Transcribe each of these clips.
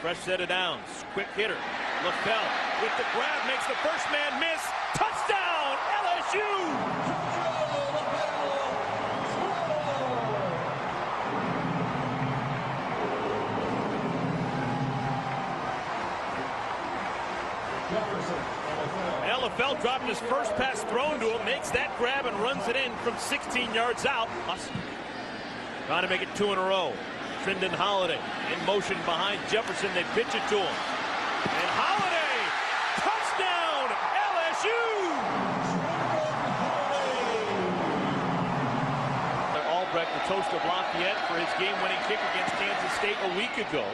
Fresh set of downs. Quick hitter. LaFell with the grab makes the first man miss. Touchdown, LSU! LaFell dropped his first pass thrown to him, makes that grab and runs it in from 16 yards out. Trying to make it 2 in a row. Trindon Holiday in motion behind Jefferson. They pitch it to him. And Holiday, touchdown, LSU! Albrecht, the toast of Lafayette, for his game-winning kick against Kansas State a week ago.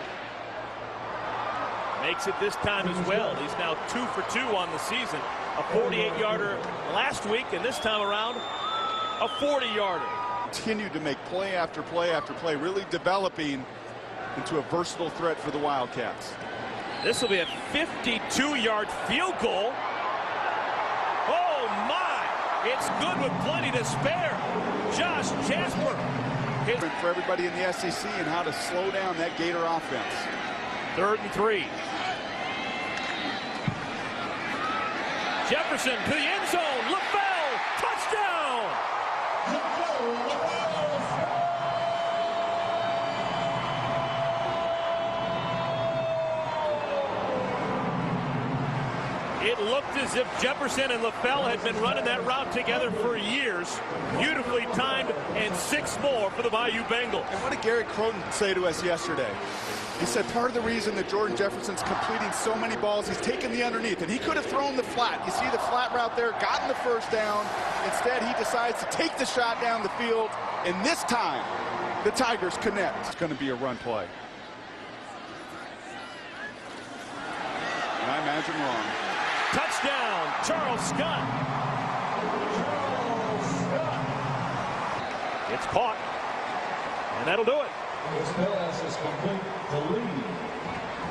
Makes it this time as well. He's now 2 for 2 on the season. A 48-yarder last week, and this time around, a 40-yarder. Continued to make play after play after play, really developing into a versatile threat for the Wildcats. This will be a 52-yard field goal. Oh my! It's good with plenty to spare. Josh Jasper. For everybody in the SEC and how to slow down that Gator offense. 3rd and 3. Jefferson to the end zone. LaFell, touchdown! It looked as if Jefferson and LaFell had been running that route together for years. Beautifully timed, and 6 more for the Bayou Bengals. And what did Gary Croton say to us yesterday? He said part of the reason that Jordan Jefferson's completing so many balls, he's taking the underneath, and he could have thrown the flat. You see the flat route there, gotten the first down. Instead, he decides to take the shot down the field, and this time, the Tigers connect. It's going to be a run play. And I imagine wrong. Touchdown, Charles Scott. It's caught, and that'll do it.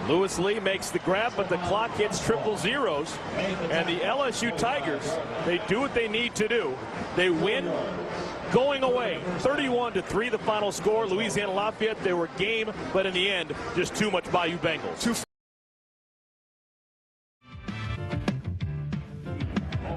Lewis Lee makes the grab, but the clock hits triple zeros. And the LSU Tigers, they do what they need to do. They win going away. 31-3 the final score. Louisiana Lafayette, they were game, but in the end, just too much Bayou Bengals.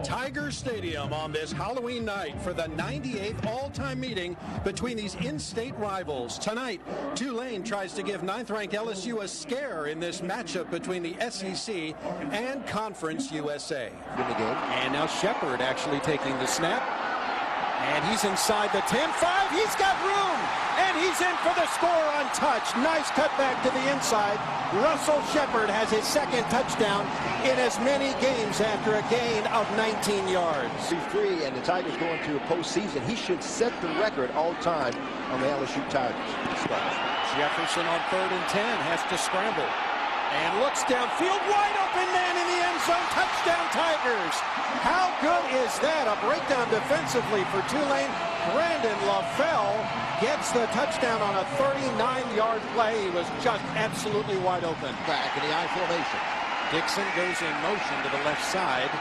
Tiger Stadium on this Halloween night for the 98th all-time meeting between these in-state rivals. Tonight, Tulane tries to give 9th-ranked LSU a scare in this matchup between the SEC and Conference USA. And now Shepard actually taking the snap. And he's inside the 10-5. He's got room. And he's in for the score untouched. Nice cutback to the inside. Russell Shepard has his 2nd touchdown in as many games after a gain of 19 yards. Free, and the Tigers going to a postseason. He should set the record all time on the LSU Tigers. Jefferson on 3rd and 10 has to scramble. And looks downfield, wide open man in the end zone. Touchdown Tigers. How good is that? A breakdown defensively for Tulane. Brandon LaFell gets the touchdown on a 39-yard play. He was just absolutely wide open. Back in the I formation. Dixon goes in motion to the left side.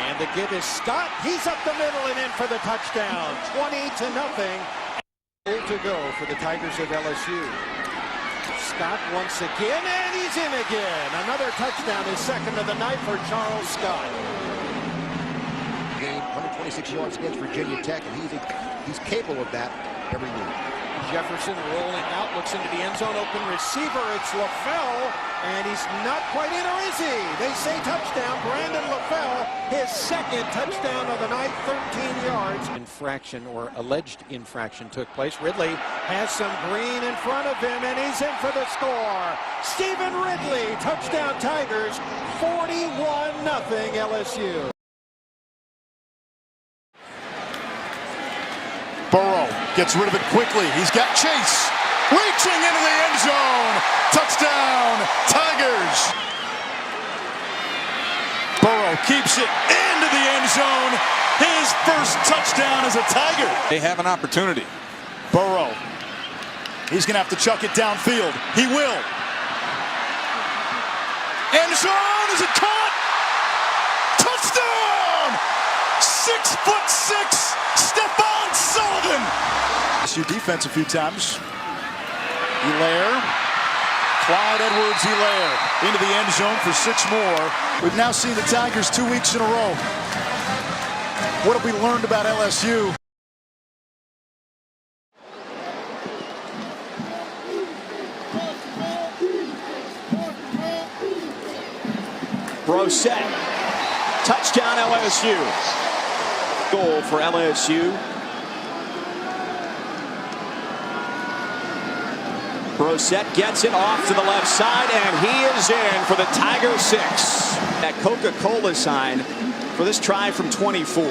And the give is Scott. He's up the middle and in for the touchdown. 20-0. To go for the Tigers of LSU. Scott once again, and he's in again. Another touchdown, his 2nd of the night for Charles Scott. Gained 126 yards against Virginia Tech, and he's capable of that every week. Jefferson rolling out, looks into the end zone, open receiver. It's LaFell, and he's not quite in, or is he? They say touchdown. Brandon LaFell, his 2nd touchdown of the night, 13 yards. Infraction, or alleged infraction, took place. Ridley has some green in front of him, and he's in for the score. Stephen Ridley, touchdown Tigers, 41-0 LSU. Burrow gets rid of it quickly. He's got Chase reaching into the end zone. Touchdown, Tigers. Burrow keeps it into the end zone. His first touchdown as a Tiger. They have an opportunity. Burrow. He's going to have to chuck it downfield. He will. End zone. Is it caught? Touchdown! 6'6" Stephon Sullivan. LSU defense a few times. Hilaire Clyde Edwards-Helaire into the end zone for 6 more. We've now seen the Tigers 2 weeks in a row. What have we learned about LSU? Brosette, touchdown LSU. Goal for LSU. Brosette gets it off to the left side, and he is in for the Tiger 6. That Coca-Cola sign for this try from 24.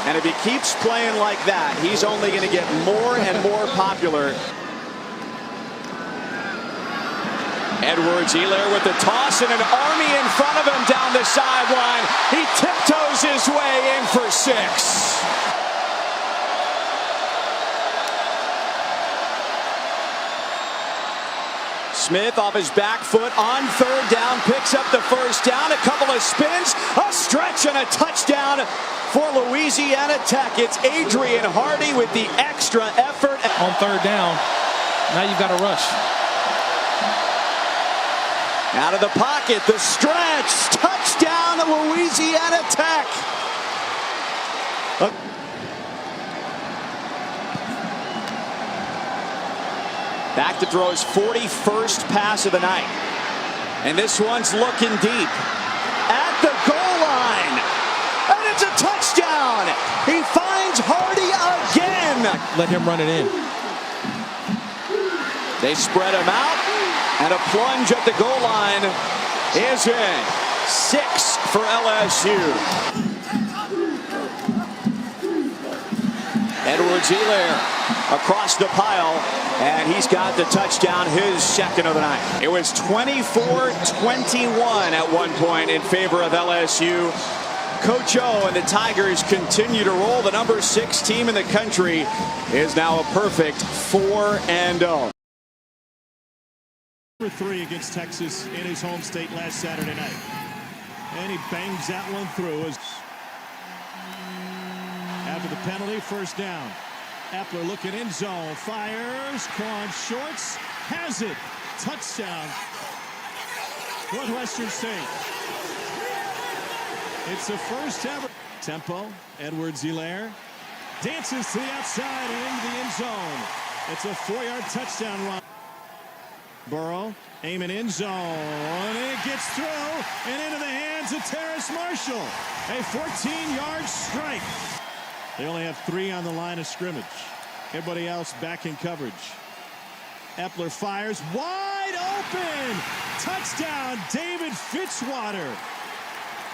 And if he keeps playing like that, he's only going to get more and more popular. Edwards-Helaire with the toss and an army in front of him down the sideline. He tiptoes his way in for 6. Smith off his back foot on 3rd down, picks up the 1st down, a couple of spins, a stretch and a touchdown for Louisiana Tech. It's Adrian Hardy with the extra effort. On 3rd down, now you've got to rush. Out of the pocket, the stretch, touchdown Louisiana Tech. Back to throw his 41st pass of the night. And this one's looking deep. At the goal line. And it's a touchdown. He finds Hardy again. Let him run it in. They spread him out. And a plunge at the goal line is in. 6 for LSU. Edwards-Helaire across the pile, and he's got the touchdown, his 2nd of the night. It was 24-21 at one point in favor of LSU. Coach O and the Tigers continue to roll. The number 6 team in the country is now a perfect 4-0. Number 3 against Texas in his home state last Saturday night. And he bangs that one through. After the penalty, 1st down. Epler looking in zone, fires, Quan shorts, has it. Touchdown, Northwestern State. It's the 1st ever. Tempo, Edwards-Helaire dances to the outside and into the end zone. It's a 4-yard touchdown run. Burrow aiming in zone, and it gets through and into the hands of Terrace Marshall. A 14-yard strike. They only have 3 on the line of scrimmage. Everybody else back in coverage. Epler fires wide open. Touchdown, David Fitzwater.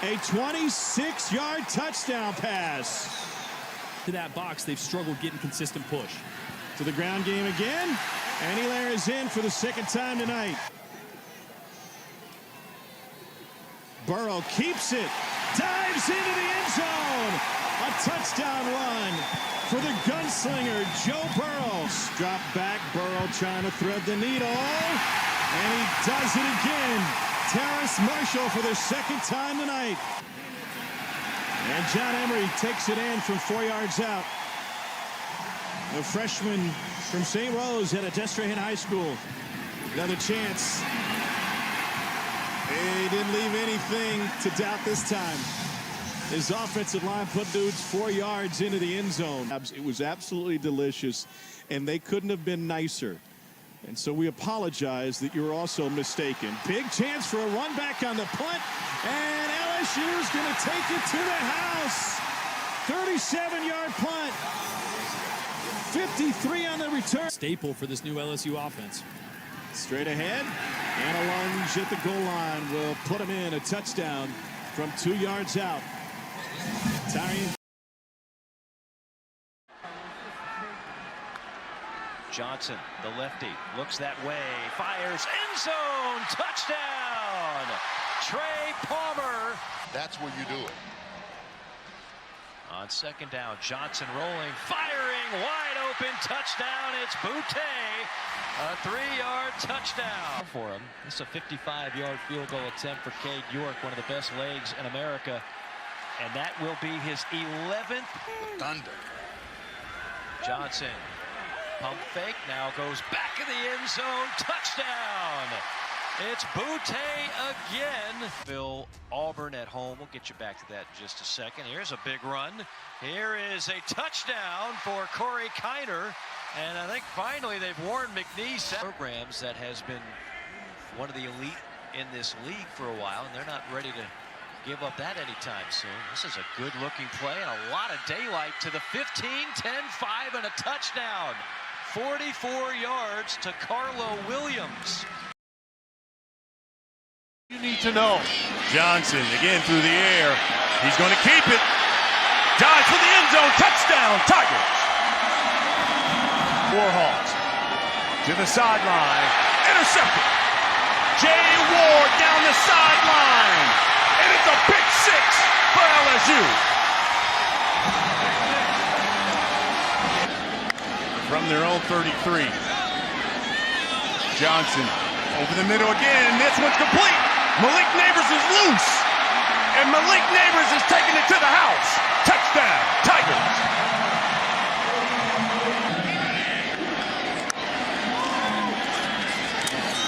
A 26-yard touchdown pass. To that box, they've struggled getting consistent push. To the ground game again. And Helaire is in for the 2nd time tonight. Burrow keeps it. Dives into the end zone. A touchdown run for the gunslinger, Joe Burrow. Drop back, Burrow trying to thread the needle. And he does it again. Terrace Marshall for the 2nd time tonight. And John Emery takes it in from 4 yards out. The freshman from St. Rose at Destrehan High School. Another chance. He didn't leave anything to doubt this time. His offensive line put dudes 4 yards into the end zone. It was absolutely delicious, and they couldn't have been nicer. And so we apologize that you were also mistaken. Big chance for a run back on the punt, and LSU is going to take it to the house. 37-yard punt. 53 on the return. Staple for this new LSU offense. Straight ahead, and a lunge at the goal line will put him in. A touchdown from 2 yards out. Tyrion. Johnson, the lefty, looks that way, fires, end zone, touchdown! Trey Palmer. That's where you do it. On 2nd down, Johnson rolling, firing, wide open, touchdown. It's Boutte, a 3-yard touchdown for him. This is a 55-yard field goal attempt for Cade York, one of the best legs in America. And that will be his 11th. The Thunder. Johnson Pump fake, now goes back in the end zone. Touchdown! It's Boutte again. Bill Auburn at home. We'll get you back to that in just a second. Here's a big run. Here is a touchdown for Corey Kiner. And I think finally they've worn McNeese programs that has been one of the elite in this league for a while, and they're not ready to give up that anytime soon. This is a good-looking play and a lot of daylight to the 15, 10, 5, and a touchdown. 44 yards to Carlo Williams. You need to know. Johnson again through the air. He's going to keep it. Dives for the end zone. Touchdown, Tigers. Warhawks to the sideline. Intercepted. Jay Ward down the sideline. And it's a pick six for LSU. From their own 33. Johnson over the middle again. This one's complete. Malik Neighbors is loose. And Malik Neighbors is taking it to the house. Touchdown, Tigers.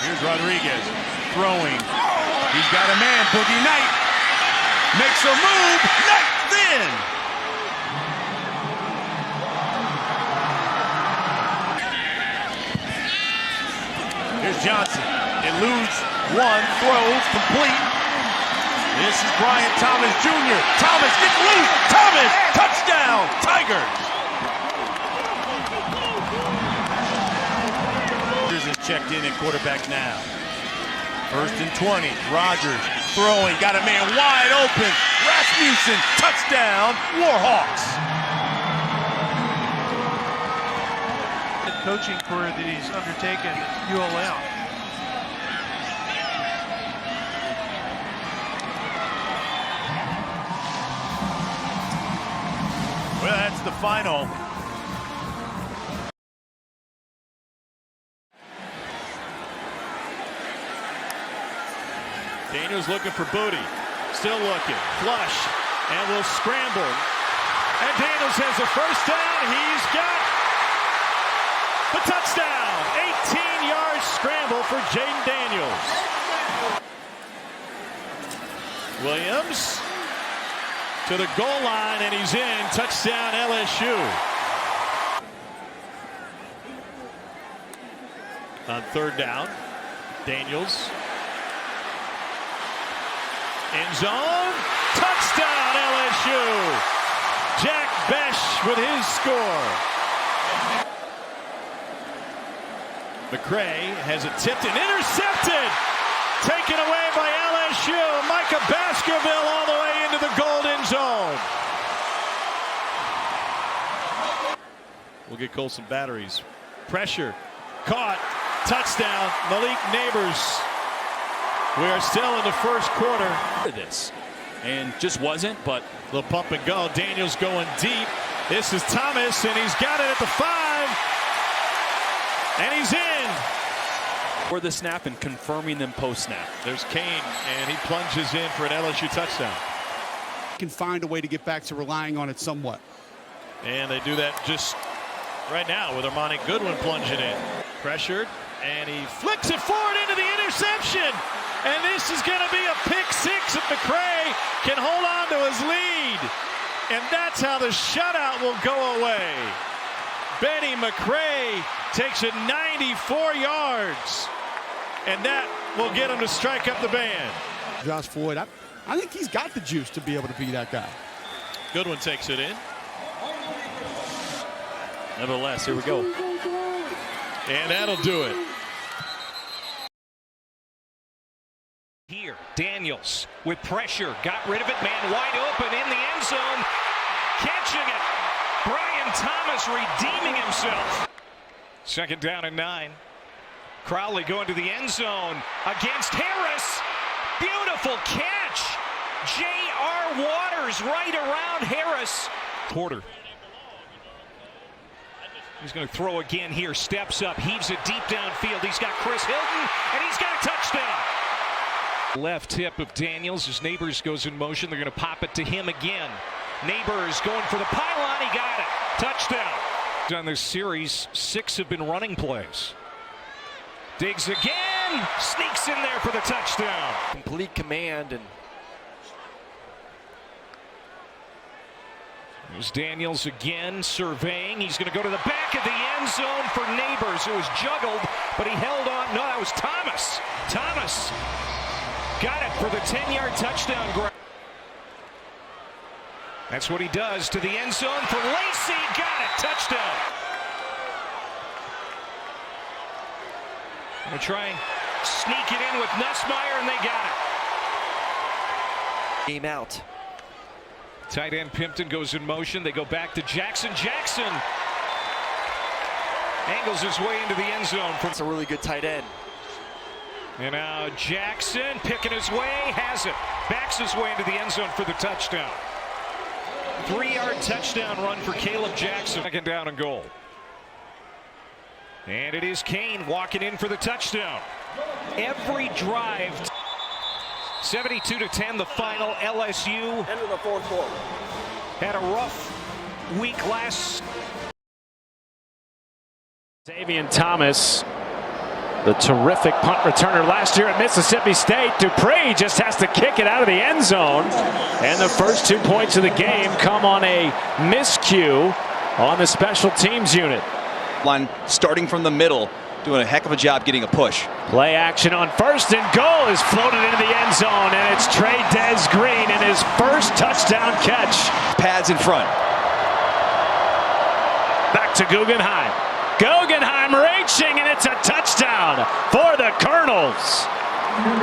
Here's Rodriguez throwing. He's got a man. Boogie Knight makes a move. Knight then. Here's Johnson. Eludes one, throws, complete. This is Brian Thomas Jr. Thomas gets loose. Thomas, touchdown, Tigers. Rodgers is checked in at quarterback now. 1st and 20. Rodgers throwing, got a man wide open. Rasmussen, touchdown, Warhawks. The coaching career that he's undertaken at ULM. Well, that's the final. Daniels looking for Booty. Still looking. Flush. And will scramble. And Daniels has a first down. He's got the touchdown. 18-yard scramble for Jaden Daniels. Williams to the goal line, and he's in. Touchdown, LSU. On 3rd down, Daniels. End zone. Touchdown, LSU. Jack Besh with his score. McCray has it tipped and intercepted. Taken away by LSU. Micah Baskerville all the way into the golden zone. We'll get Colson batteries. Pressure. Caught. Touchdown. Malik Neighbors. We are still in the first quarter. This and just wasn't, but the pump and go. Daniels going deep. This is Thomas, and he's got it at the 5. And he's in. for the snap and confirming them post-snap. There's Kane, and he plunges in for an LSU touchdown. Can find a way to get back to relying on it somewhat. And they do that just right now with Armani Goodwin plunging in. Pressured, and he flicks it forward into the interception. And this is going to be a pick six if McCray can hold on to his lead. And that's how the shutout will go away. Benny McCray takes it 94 yards. And that will get him to strike up the band. Josh Floyd, I think he's got the juice to be able to be that guy. Goodwin takes it in. Nevertheless, here we go. And that'll do it. Here, Daniels with pressure, got rid of it, man wide open in the end zone, catching it. Brian Thomas redeeming himself. 2nd down and 9. Crowley going to the end zone against Harris. Beautiful catch. J.R. Waters right around Harris. Quarter. He's going to throw again here, steps up, heaves it deep downfield. He's got Chris Hilton, and he's got a touchdown. Left hip of Daniels as Neighbors goes in motion. They're going to pop it to him again. Neighbors going for the pylon. He got it. Touchdown. On this series, 6 have been running plays. Diggs again, sneaks in there for the touchdown. Complete command. And here's Daniels again, surveying. He's going to go to the back of the end zone for Neighbors. It was juggled, but he held on. No, that was Thomas. Thomas got it for the 10-yard touchdown grab. That's what he does to the end zone for Lacey. Got it. Touchdown. Going to try and sneak it in with Nussmeier, and they got it. Game out. Tight end Pimpton goes in motion. They go back to Jackson. Jackson angles his way into the end zone. It's a really good tight end. And now Jackson picking his way, has it. Backs his way into the end zone for the touchdown. 3-yard touchdown run for Caleb Jackson. Second down and goal. And it is Kane walking in for the touchdown. Every drive. 72-10 the final. LSU End of the fourth quarter. had a rough week last. Xavier Thomas, the terrific punt returner last year at Mississippi State. Dupree just has to kick it out of the end zone. And the first 2 points of the game come on a miscue on the special teams unit. Line starting from the middle, doing a heck of a job getting a push. Play action on first and goal is floated into the end zone, and it's Trey Des Green in his first touchdown catch. Pads in front. Back to Guggenheim. Guggenheim reaching, and it's a touchdown for the Colonels.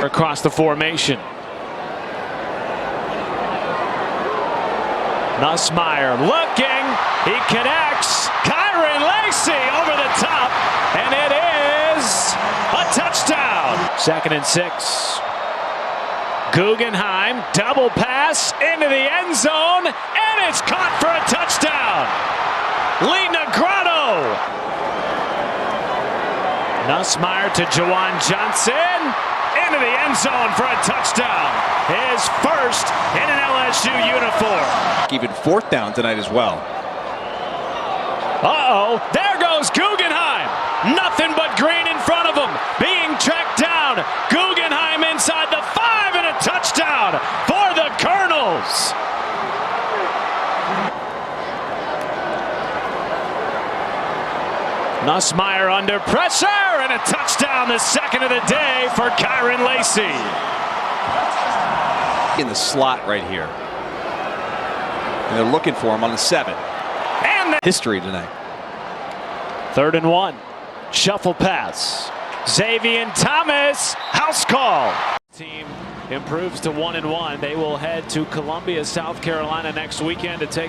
Across the formation. Nussmeier looking. He connects. Kyron Lacey over the top, and it is a touchdown. 2nd and 6. Guggenheim double pass into the end zone, and it's caught for a touchdown. Lee Negrado. Nussmeier to Jawan Johnson into the end zone for a touchdown. His first in an LSU uniform. Even 4th down tonight as well. Uh-oh, there goes Guggenheim. Nothing but green in front of him. Being tracked down. Guggenheim inside the 5 and a touchdown for the Colonels. Nussmeier under pressure, and a touchdown, the second of the day for Kyron Lacey. In the slot right here. And they're looking for him on the 7. And history tonight. 3rd and 1. Shuffle pass. Xavier Thomas, house call. Team improves to 1-1. They will head to Columbia, South Carolina next weekend to take